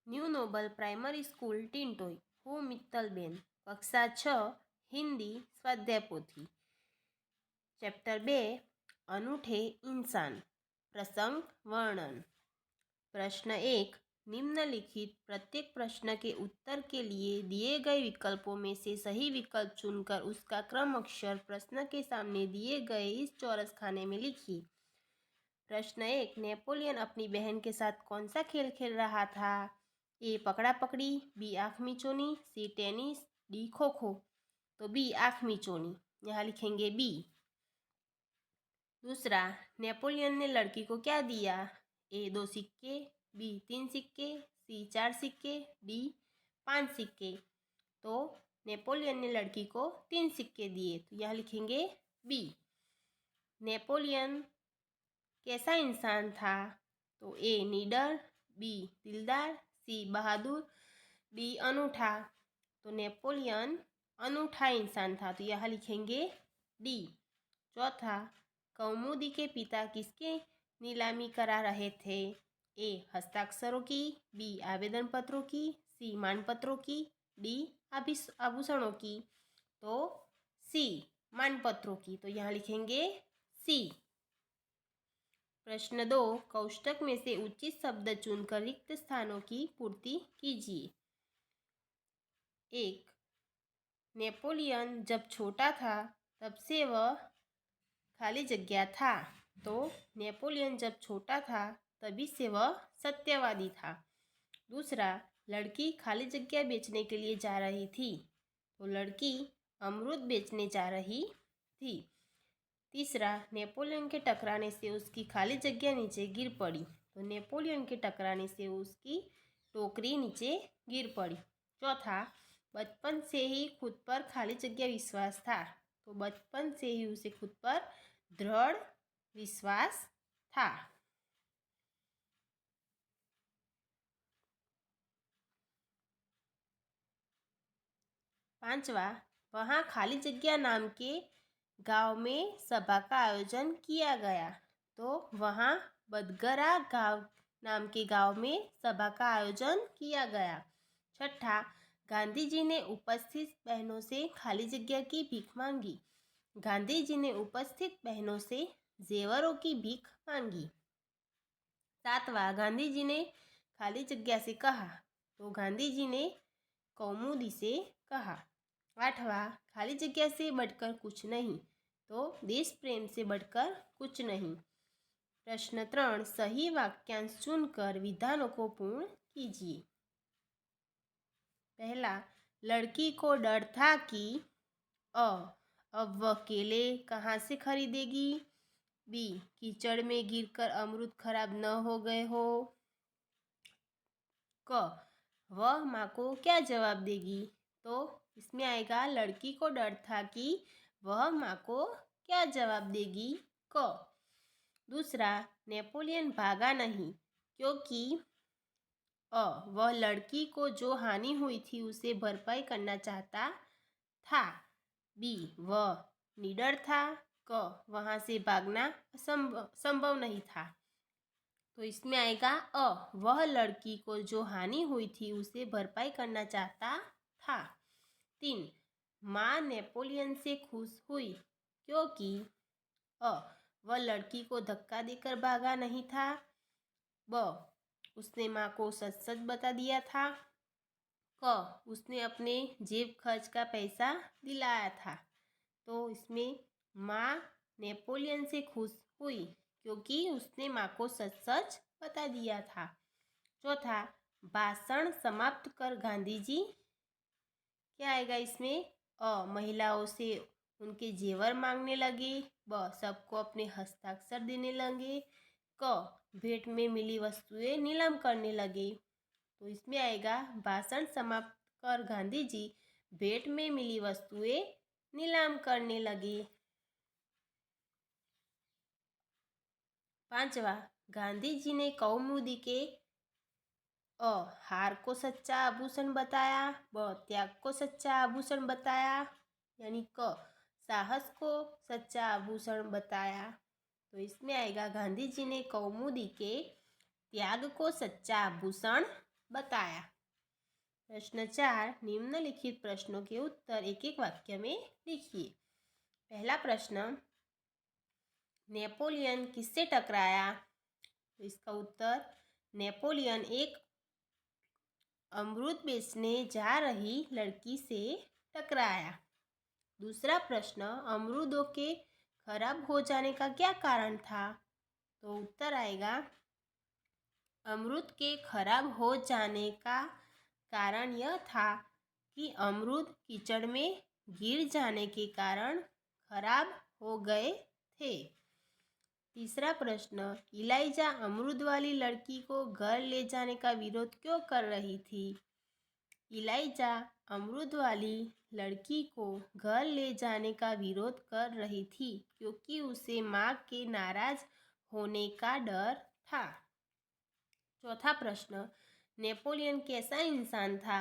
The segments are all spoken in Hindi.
New Noble primary school Tintoi. હું મિત્તલબેન, કક્ષા 6 હિન્દી સ્વાધ્યાય પોથી। चैप्टर 2 अनूठे इंसान। प्रसंग वर्णन। प्रश्न 1, निम्नलिखित प्रत्येक प्रश्न के उत्तर के लिए दिए गए विकल्पों में से सही विकल्प चुनकर उसका क्रम अक्षर प्रश्न के सामने दिए गए इस चौरस खाने में लिखिए। प्रश्न 1, नेपोलियन अपनी बहन के साथ कौन सा खेल खेल रहा था? ए पकड़ा पकड़ी, बी आँख मिचोनी, सी टेनिस, डी खो खो। तो बी आँख मिचोनी, यहाँ लिखेंगे बी। दूसरा, नेपोलियन ने लड़की को क्या दिया? ए 2 सिक्के, बी 3 सिक्के, सी 4 सिक्के, डी 5 सिक्के। तो नेपोलियन ने लड़की को 3 सिक्के दिए, तो यहाँ लिखेंगे बी। नेपोलियन कैसा इंसान था? तो ए निडर, बी दिलदार, सी बहादुर, डी अनूठा। तो नेपोलियन अनूठा इंसान था, तो यहाँ लिखेंगे डी। चौथा, कौमुदी के पिता किसके नीलामी करा रहे थे? ए हस्ताक्षरों की, बी आवेदन पत्रों की, सी मानपत्रों की, डी आभूषणों की। तो सी मानपत्रों की, तो यहाँ लिखेंगे सी। प्रश्न 2, कोष्टक में से उचित शब्द चुनकर रिक्त स्थानों की पूर्ति कीजिए। 1, नेपोलियन जब छोटा था तब से वह खाली जगह था। तो नेपोलियन जब छोटा था तभी से वह सत्यवादी था। दूसरा, लड़की खाली जगह बेचने के लिए जा रही थी। तो लड़की अमरूद बेचने जा रही थी। तीसरा, नेपोलियन के टकराने से उसकी खाली जगह नीचे गिर पड़ी। तो नेपोलियन के टकराने से उसकी टोकरी नीचे गिर पड़ी। चौथा, बचपन से ही खुद पर खाली जगह विश्वास था। तो बचपन से ही उसे खुद पर दृढ़ विश्वास था। पांचवा, वहाँ खाली जगह नाम के गांव में सभा का आयोजन किया गया। तो वहाँ बदगरा गांव नाम के गांव में सभा का आयोजन किया गया। छठा, गांधी जी ने उपस्थित बहनों से खाली जगह की भीख मांगी। गांधी जी ने उपस्थित बहनों से जेवरों की भीख मांगी। सातवां, गांधी जी ने खाली जगह से कहा। तो गांधी जी ने कौमुदी से कहा। आठवां, खाली जगह से बढ़कर कुछ नहीं। तो देश प्रेम से बढ़कर कुछ नहीं। प्रश्न 3, सही वाक्यांश चुनकर विधानों को पूर्ण कीजिए। पहला, लड़की को डर था कि अब वह केले कहाँ से खरीदेगी। बी, कीचड़ में गिरकर अमरूद खराब न हो गए हो। क, वह माँ को क्या जवाब देगी। तो इसमें आएगा लड़की को डर था कि वह माँ को क्या जवाब देगी। क। दूसरा, नेपोलियन भागा नहीं क्योंकि वह लड़की को जो हानि हुई थी उसे भरपाई करना चाहता था। बी, वह निडर था। क, वहाँ से भागना संभव नहीं था। तो इसमें आएगा वह लड़की को जो हानि हुई थी उसे भरपाई करना चाहता था। 3, माँ नेपोलियन से खुश हुई क्योंकि वह लड़की को धक्का देकर भागा नहीं था। ब, उसने माँ को सच सच बता दिया था। क, उसने अपने जेब खर्च का पैसा दिलाया था। तो इसमें माँ नेपोलियन से खुश हुई क्योंकि उसने माँ को सच सच बता दिया था। चौथा, भाषण समाप्त कर गांधी जी क्या आएगा इसमें? महिलाओं से उनके जेवर मांगने लगे। ब, सबको अपने हस्ताक्षर देने लगे। क, भेंट में मिली वस्तुएं नीलाम करने लगे। तो इसमें आएगा भाषण समाप्त कर गांधी जी भेंट में मिली वस्तुएं नीलाम करने लगे। पांचवा, गांधी जी ने कौमुदी के हार को सच्चा आभूषण बताया। ब, त्याग को सच्चा आभूषण बताया। यानी क, साहस को सच्चा आभूषण बताया। तो इसमें आएगा गांधी जी ने कौमुदी के त्याग को सच्चा आभूषण बताया। प्रश्न 4, निम्नलिखित प्रश्नों के उत्तर एक एक वाक्य में लिखिए। पहला प्रश्न, नेपोलियन किससे टकराया? तो इसका उत्तर, नेपोलियन एक अमरूद बेचने जा रही लड़की से टकराया। दूसरा प्रश्न, अमरूदों के खराब हो जाने का क्या कारण था? तो उत्तर आएगा, अमरूद के खराब हो जाने का कारण यह था कि अमरूद कीचड़ में गिर जाने के कारण खराब हो गए थे। तीसरा प्रश्न, इलाइजा अमरूद वाली लड़की को घर ले जाने का विरोध क्यों कर रही थी? इलाइजा अमरूद वाली लड़की को घर ले जाने का विरोध कर रही थी क्योंकि उसे माँ के नाराज होने का डर था। चौथा प्रश्न, नेपोलियन कैसा इंसान था?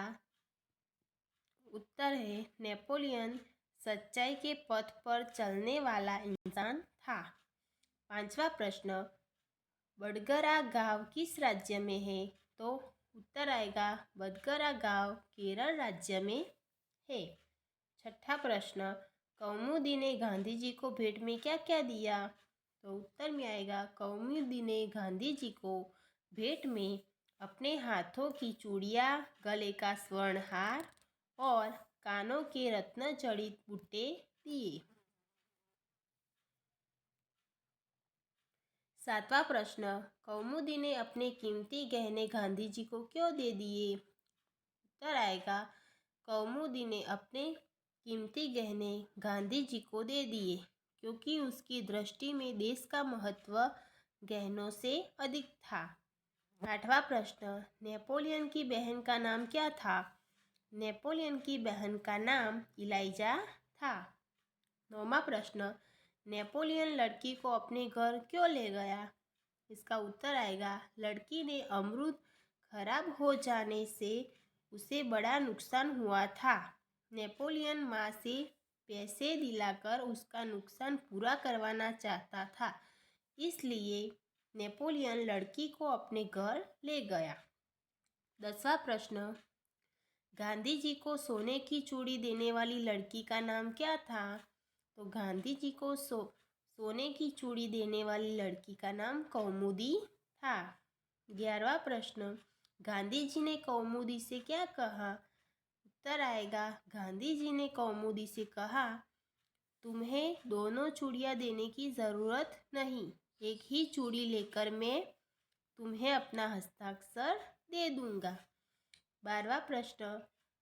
उत्तर है, नेपोलियन सच्चाई के पथ पर चलने वाला इंसान था। पांचवा प्रश्न, बडगरा गांव किस राज्य में है? तो उत्तर आएगा, बडगरा गांव केरल राज्य में है। छठा प्रश्न, कौमुदी ने गांधी जी को भेंट में क्या क्या दिया? तो उत्तर में आएगा, कौमुदी ने गांधी जी को भेंट में अपने हाथों की चूड़ियाँ, गले का स्वर्ण हार और कानों के रत्न जड़ित बूटे दिए। सातवां प्रश्न, कौमुदी ने अपने कीमती गहने गांधी जी को क्यों दे दिए? उत्तर आएगा, कौमुदी ने अपने कीमती गहने गांधी जी को दे दिए क्योंकि उसकी दृष्टि में देश का महत्व गहनों से अधिक था। आठवां प्रश्न, नेपोलियन की बहन का नाम क्या था? नेपोलियन की बहन का नाम इलाइजा था। नौवां प्रश्न, नेपोलियन लड़की को अपने घर क्यों ले गया? इसका उत्तर आएगा, लड़की ने अमरूद खराब हो जाने से उसे बड़ा नुकसान हुआ था। नेपोलियन माँ से पैसे दिलाकर उसका नुकसान पूरा करवाना चाहता था, इसलिए नेपोलियन लड़की को अपने घर ले गया। 10वां प्रश्न, गांधी जी को सोने की चूड़ी देने वाली लड़की का नाम क्या था? तो गांधी जी को सोने की चूड़ी देने वाली लड़की का नाम कौमुदी था। 11वां प्रश्न, गांधी जी ने कौमुदी से क्या कहा? उत्तर आएगा, गांधी जी ने कौमुदी से कहा, तुम्हें दोनों चूड़ियाँ देने की ज़रूरत नहीं, एक ही चूड़ी लेकर मैं तुम्हें अपना हस्ताक्षर दे दूंगा। 12वां प्रश्न,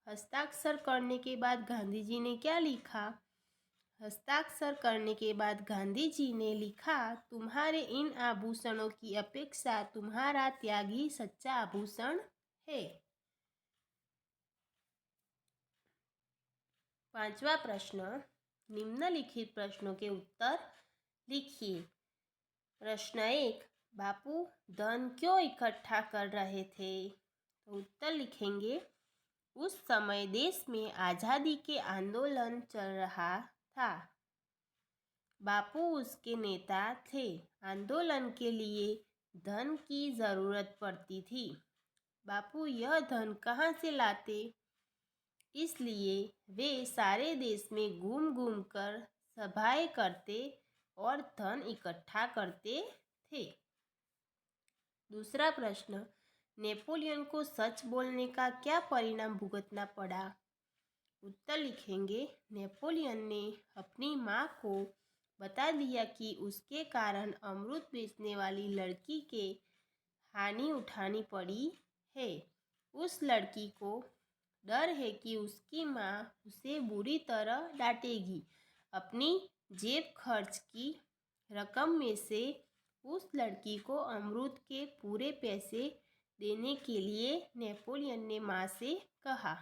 हस्ताक्षर करने के बाद गांधी जी ने क्या लिखा? हस्ताक्षर करने के बाद गांधी जी ने लिखा, तुम्हारे इन आभूषणों की अपेक्षा तुम्हारा त्याग ही सच्चा आभूषण है। 5वां प्रश्न, निम्नलिखित प्रश्नों के उत्तर लिखिए। प्रश्न 1, बापू धन क्यों इकट्ठा कर रहे थे? तो उत्तर लिखेंगे, उस समय देश में आज़ादी के आंदोलन चल रहा था। बापू उसके नेता थे। आंदोलन के लिए धन की ज़रूरत पड़ती थी। बापू यह धन कहाँ से लाते? इसलिए वे सारे देश में घूम घूम कर सभाएं करते और धन इकट्ठा करते थे। दूसरा प्रश्न, नेपोलियन को सच बोलने का क्या परिणाम भुगतना पड़ा? उत्तर लिखेंगे, नेपोलियन ने अपनी माँ को बता दिया कि उसके कारण अमरूद बेचने वाली लड़की के हानि उठानी पड़ी है। उस लड़की को डर है कि उसकी माँ उसे बुरी तरह डांटेगी। अपनी जेब खर्च की रकम में से उस लड़की को अमरूद के पूरे पैसे देने के लिए नेपोलियन ने माँ से कहा।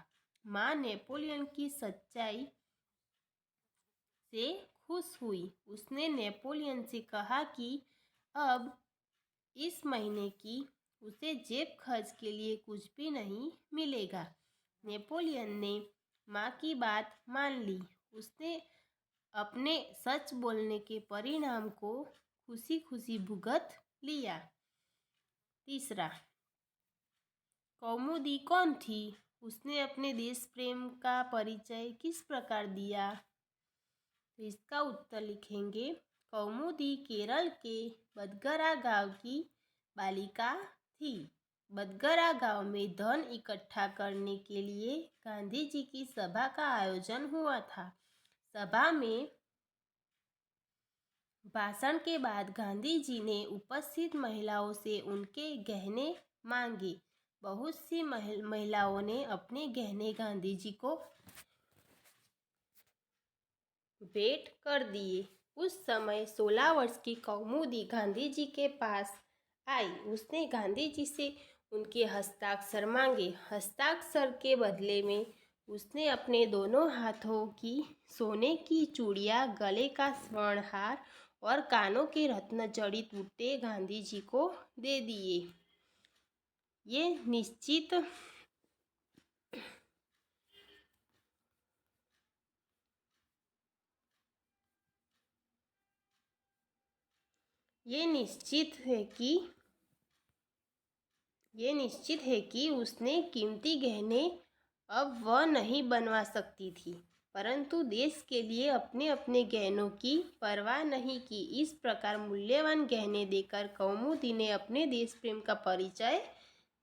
माँ नेपोलियन की सच्चाई से खुश हुई। उसने नेपोलियन से कहा कि अब इस महीने की उसे जेब खर्च के लिए कुछ भी नहीं मिलेगा। नेपोलियन ने माँ की बात मान ली। उसने अपने सच बोलने के परिणाम को खुशी खुशी भुगत लिया। तीसरा, कौमुदी कौन थी? उसने अपने देश प्रेम का परिचय किस प्रकार दिया? तो इसका उत्तर लिखेंगे, कौमुदी केरल के बदगरा गांव की बालिका थी। बदगरा गांव में धन इकट्ठा करने के लिए गांधी जी की सभा का आयोजन हुआ था। सभा में भाषण के बाद गांधी जी ने उपस्थित महिलाओं से उनके गहने मांगे। बहुत सी महिलाओं ने अपने गहने गांधी जी को भेंट कर दिए। उस समय 16 वर्ष की कौमुदी गांधी जी के पास आई। उसने गांधी जी से उनके हस्ताक्षर मांगे। हस्ताक्षर के बदले में उसने अपने दोनों हाथों की सोने की चूड़ियां, गले का स्वर्णहार और कानों के रत्न जड़ित बूटे गांधी जी को दे दिए। ये निश्चित है कि उसने कीमती गहने अब वह नहीं बनवा सकती थी, परंतु देश के लिए अपने अपने गहनों की परवाह नहीं की। इस प्रकार मूल्यवान गहने देकर कौमुदी ने अपने देश प्रेम का परिचय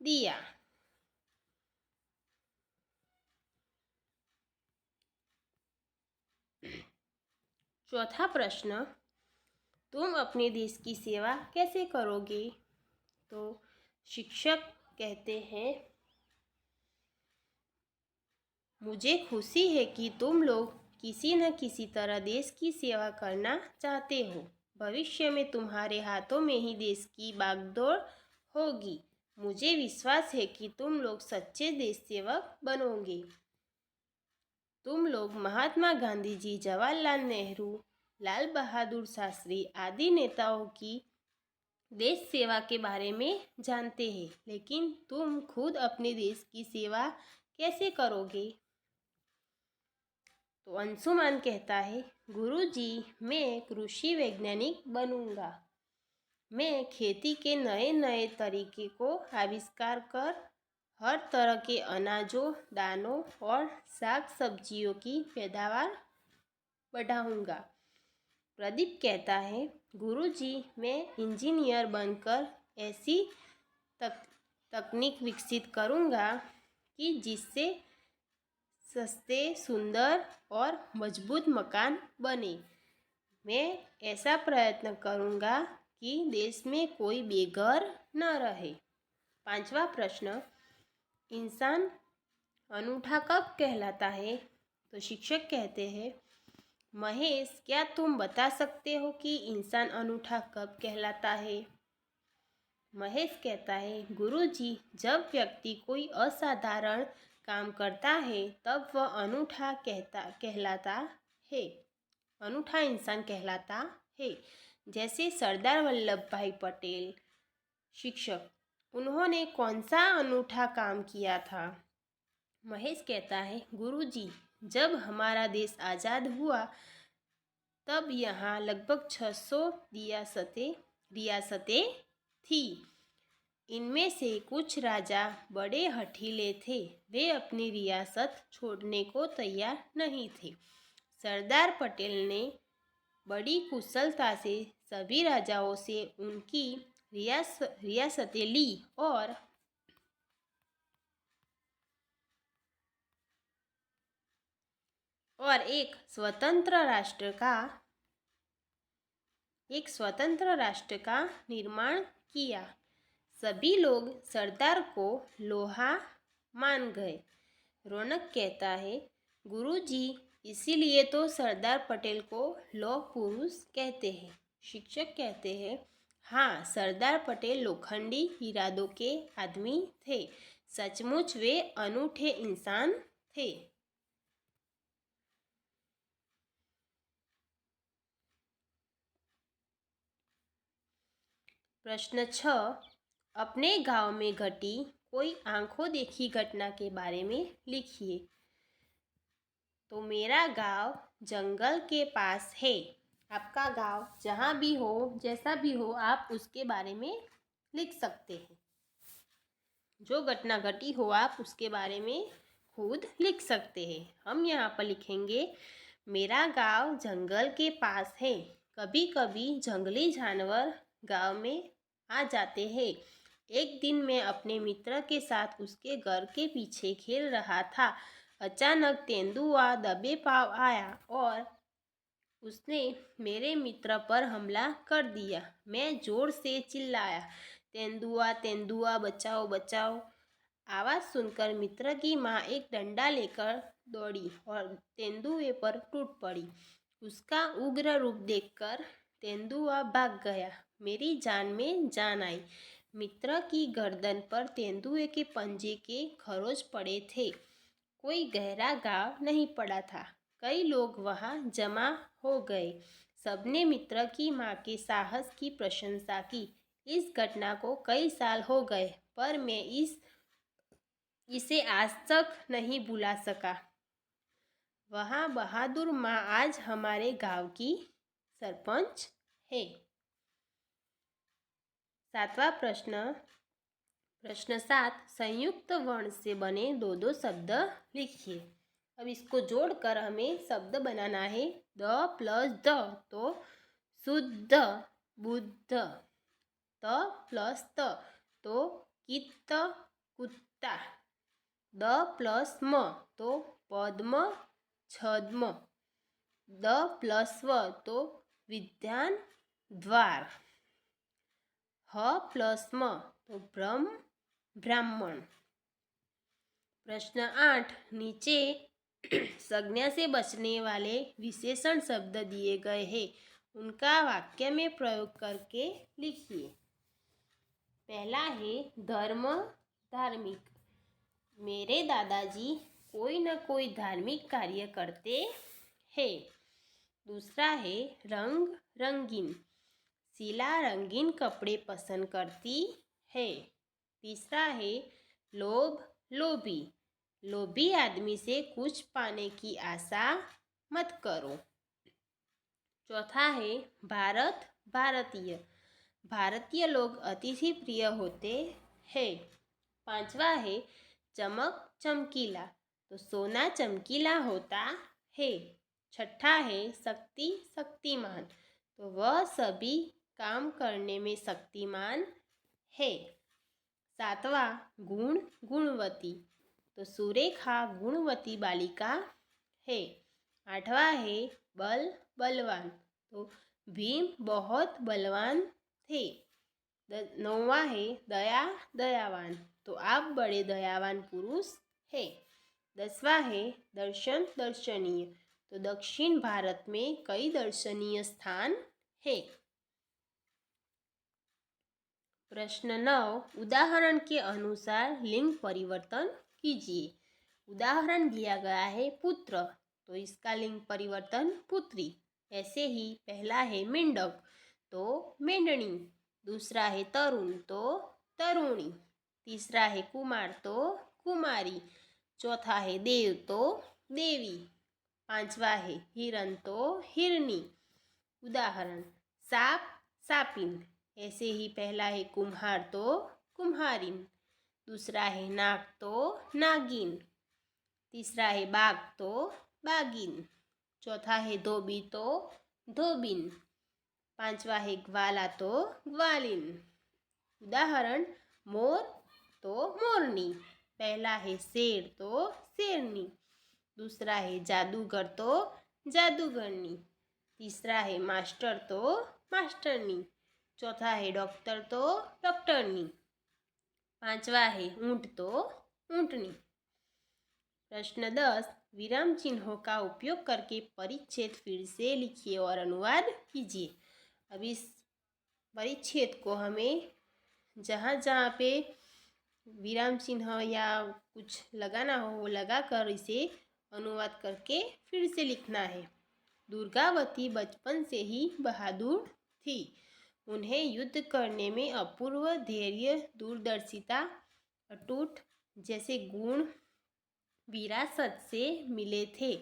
दिया। चौथा प्रश्न, तुम अपने देश की सेवा कैसे करोगे? तो शिक्षक कहते हैं, मुझे खुशी है कि तुम लोग किसी न किसी तरह देश की सेवा करना चाहते हो। भविष्य में तुम्हारे हाथों में ही देश की बागडोर होगी। मुझे विश्वास है कि तुम लोग सच्चे देश सेवक बनोगे। तुम लोग महात्मा गांधी जी, जवाहरलाल नेहरू, लाल बहादुर शास्त्री आदि नेताओं की देश सेवा के बारे में जानते हैं, लेकिन तुम खुद अपने देश की सेवा कैसे करोगे? तो अंशुमान कहता है, गुरुजी, मैं कृषि वैज्ञानिक बनूंगा। मैं खेती के नए नए तरीके को आविष्कार कर हर तरह के अनाजों, दानों और साग सब्जियों की पैदावार बढ़ाऊंगा। प्रदीप कहता है, गुरुजी, मैं इंजीनियर बनकर ऐसी तकनीक विकसित करूंगा कि जिससे सस्ते, सुंदर और मजबूत मकान बने। मैं ऐसा प्रयत्न करूंगा कि देश में कोई बेघर न रहे। पांचवा प्रश्न, इंसान अनूठा कब कहलाता है? तो शिक्षक कहते हैं, महेश, क्या तुम बता सकते हो कि इंसान अनूठा कब कहलाता है? महेश कहता है, गुरुजी, जब व्यक्ति कोई असाधारण काम करता है तब वह अनूठा कहलाता है। अनूठा इंसान कहलाता है। जैसे सरदार वल्लभ भाई पटेल। शिक्षक, उन्होंने कौन सा अनूठा काम किया था? महेश कहता है, गुरुजी, जब हमारा देश आज़ाद हुआ तब यहाँ लगभग 600 रियासतें थी। इनमें से कुछ राजा बड़े हठीले थे। वे अपनी रियासत छोड़ने को तैयार नहीं थे। सरदार पटेल ने बड़ी कुशलता से सभी राजाओं से उनकी रियासतें ली और एक स्वतंत्र राष्ट्र का निर्माण किया। सभी लोग सरदार को लोहा मान गए। रौनक कहता है, गुरुजी, इसीलिए तो सरदार पटेल को लौह पुरुष कहते हैं। शिक्षक कहते हैं, हाँ, सरदार पटेल लोखंडी इरादों के आदमी थे। सचमुच वे अनूठे इंसान थे। प्रश्न 6, अपने गांव में घटी कोई आंखों देखी घटना के बारे में लिखिए। तो मेरा गांव जंगल के पास है। आपका गांव जहाँ भी हो, जैसा भी हो, आप उसके बारे में लिख सकते हैं। जो घटना घटी हो आप उसके बारे में खुद लिख सकते हैं। हम यहाँ पर लिखेंगे, मेरा गांव जंगल के पास है। कभी कभी जंगली जानवर गांव में आ जाते हैं। एक दिन मैं अपने मित्र के साथ उसके घर के पीछे खेल रहा था। अचानक तेंदुआ दबे पाँव आया और उसने मेरे मित्र पर हमला कर दिया। मैं जोर से चिल्लाया, तेंदुआ तेंदुआ बचाओ बचाओ। आवाज़ सुनकर मित्र की माँ एक डंडा लेकर दौड़ी और तेंदुए पर टूट पड़ी। उसका उग्र रूप देखकर तेंदुआ भाग गया। मेरी जान में जान आई। मित्र की गर्दन पर तेंदुए के पंजे के खरोंच पड़े थे। कोई गहरा घाव नहीं पड़ा था। कई लोग वहां जमा हो गए। सबने मित्र की माँ के साहस की प्रशंसा की। इस घटना को कई साल हो गए, पर मैं इसे आज तक नहीं भुला सका। वहाँ बहादुर माँ आज हमारे गांव की सरपंच है। 7वां प्रश्न 7, संयुक्त वर्ण से बने दो दो शब्द लिखिए। अब इसको जोड़कर हमें शब्द बनाना है। द प्लस द तो शुद्ध बुद्ध। त प्लस त तो कित्त कुत्ता। द प्लस म तो पद्म छद्म। द प्लस व तो विद्यान द्वार। ह प्लस म तो ब्रह्म ब्राह्मण। प्रश्न 8, नीचे संज्ञा से बचने वाले विशेषण शब्द दिए गए हैं, उनका वाक्य में प्रयोग करके लिखिए। पहला है धर्म धार्मिक। मेरे दादाजी कोई न कोई धार्मिक कार्य करते हैं। दूसरा है रंग रंगीन। शीला रंगीन कपड़े पसंद करती है। तीसरा है लोभ लोभी। लोभी आदमी से कुछ पाने की आशा मत करो। चौथा है भारत भारतीय। भारतीय लोग अतिथि प्रिय होते हैं। पांचवा है चमक चमकीला। तो सोना चमकीला होता है। छठा है शक्ति शक्तिमान। तो वह सभी काम करने में शक्तिमान है। सातवां गुण गुणवती। तो सुरेखा गुणवती बालिका है। आठवां है बल बलवान। तो भीम बहुत बलवान थे। 9वां है दया दयावान। तो आप बड़े दयावान पुरुष है। 10वां है दर्शन दर्शनीय। तो दक्षिण भारत में कई दर्शनीय स्थान है। प्रश्न 9, उदाहरण के अनुसार लिंग परिवर्तन कीजिए। उदाहरण दिया गया है पुत्र, तो इसका लिंग परिवर्तन पुत्री। ऐसे ही पहला है मेंढक तो मेंढनी। दूसरा है तरुण तो तरुणी। तीसरा है कुमार तो कुमारी। चौथा है देव तो देवी। पांचवा है हिरण तो हिरनी। उदाहरण साप सापिन। ऐसे ही पहला है कुम्हार तो कुम्हारिन। दूसरा है नाग तो नागिन। तीसरा है बाघ तो बागिन। चौथा है धोबी तो धोबिन। पांचवा है ग्वाला तो ग्वालिन। उदाहरण मोर तो मोरनी। पहला है शेर तो शेरनी। दूसरा है जादूगर तो जादूगरनी। तीसरा है मास्टर तो मास्टरनी। चौथा है डॉक्टर तो डॉक्टरनी। पांचवा है ऊंट तो ऊंटनी। प्रश्न 10, विराम चिन्हों का उपयोग करके परिच्छेद फिर से लिखिए और अनुवाद कीजिए। अब इस परिच्छेद को हमें जहाँ जहाँ पे विराम चिन्ह या कुछ लगाना हो वो लगाकर इसे अनुवाद करके फिर से लिखना है। दुर्गावती बचपन से ही बहादुर थी। उन्हें युद्ध करने में अपूर्व धैर्य दूरदर्शिता अटूट जैसे गुण विरासत से मिले थे।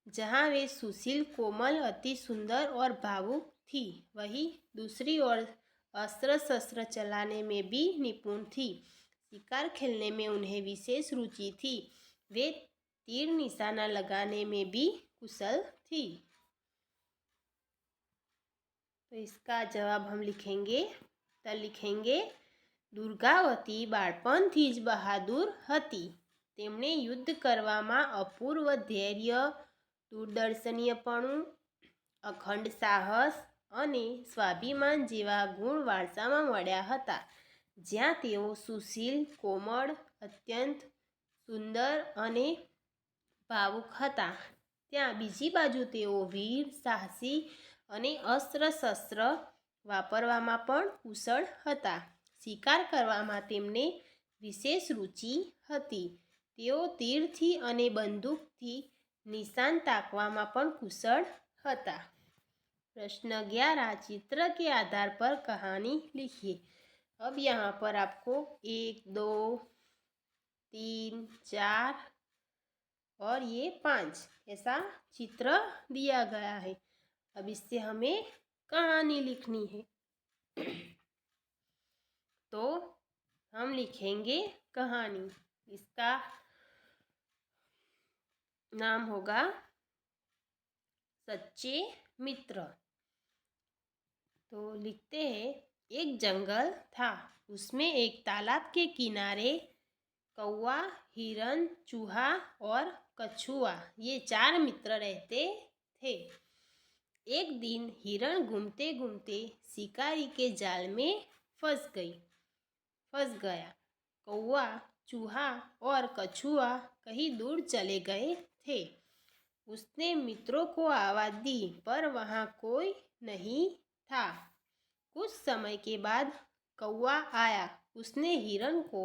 जहाँ वे सुशील कोमल अति सुंदर और भावुक थी, वहीं दूसरी ओर अस्त्र शस्त्र चलाने में भी निपुण थी। शिकार खेलने में उन्हें विशेष रुचि थी। वे तीर निशाना लगाने में भी कुशल थी। तो इसका जवाब हम लिखेंगे तो लिखेंगे दुर्गावती बाळपणथी ज बहादुर હતી। તેમણે યુદ્ધ કરવામાં અપૂર્વ ધૈર્ય, દૂરદર્શનીયપણું, અખંડ સાહસ અને સ્વાભિમાન જેવા ગુણ વારસામાં મળ્યા હતા। જ્યાં તેઓ સુશીલ, કોમળ, અત્યંત સુંદર અને ભાવુક હતા, ત્યાં બીજી બાજુ તેઓ વીર, સાહસી અને અસ્ત્ર શસ્ત્ર વાપરવામાં પણ કુશળ હતા। શિકાર કરવામાં તેમને વિશેષ રુચિ હતી। તેઓ તીરથી અને બંદૂકથી નિશાન તાકવામાં પણ कुशल હતા। प्रश्न 11, चित्र के आधार पर कहानी लिखिए। अब यहाँ पर आपको 1, 2, 3, 4 और ये 5 ऐसा चित्र दिया गया है। अब इससे हमें कहानी लिखनी है। तो हम लिखेंगे कहानी। इसका नाम होगा सच्चे मित्र। तो लिखते हैं, एक जंगल था, उसमें एक तालाब के किनारे कौवा, हिरन, चूहा और कछुआ ये 4 मित्र रहते थे। एक दिन हिरन घूमते घूमते शिकारी के जाल में फंस गया। कौवा, चूहा और कछुआ कहीं दूर चले गए थे। उसने मित्रों को आवाज़ दी पर वहाँ कोई नहीं था। कुछ समय के बाद कौवा आया। उसने हिरन को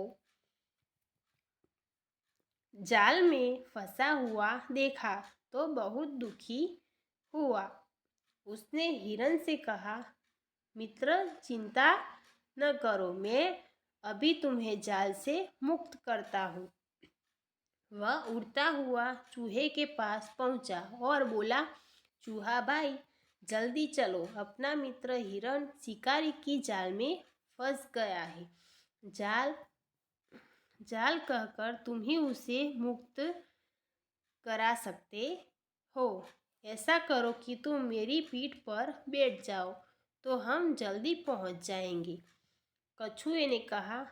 जाल में फंसा हुआ देखा तो बहुत दुखी हुआ। उसने हिरन से कहा, मित्र चिंता न करो, मैं अभी तुम्हें जाल से मुक्त करता हूँ। वह उड़ता हुआ चूहे के पास पहुँचा और बोला, चूहा भाई जल्दी चलो, अपना मित्र हिरन शिकारी की जाल में फंस गया है। जाल कहकर तुम ही उसे मुक्त करा सकते हो। ऐसा करो कि तुम मेरी पीठ पर बैठ जाओ तो हम जल्दी पहुँच जाएंगे। कछुए ने कहा,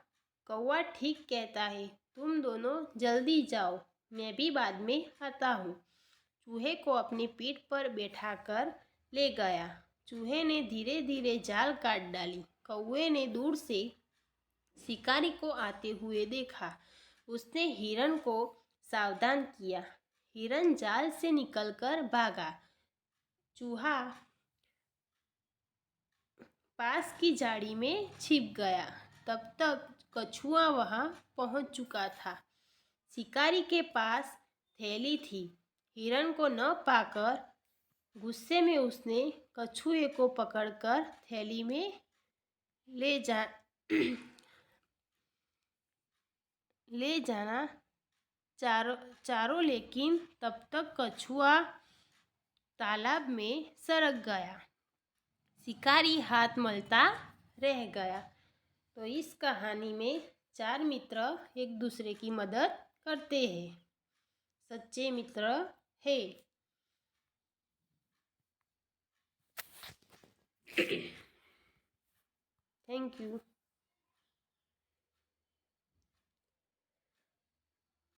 कौवा ठीक कहता है, तुम दोनों जल्दी जाओ, मैं भी बाद में आता हूँ। चूहे को अपनी पीठ पर बैठाकर ले गया। चूहे ने धीरे धीरे जाल काट डाली। कौवे ने दूर से शिकारी को आते हुए देखा। उसने हिरन को सावधान किया। हिरन जाल से निकलकर भागा। चूहा पास की झाड़ी में छिप गया। तब तक कछुआ वहां पहुंच चुका था। शिकारी के पास थैली थी। हिरन को न पाकर गुस्से में उसने कछुए को पकड़कर थैली में ले जाना चारों, लेकिन तब तक कछुआ तालाब में सरक गया। शिकारी हाथ मलता रह गया। तो इस कहानी में 4 मित्र एक दूसरे की मदद करते हैं, सच्चे मित्र है। Thank you.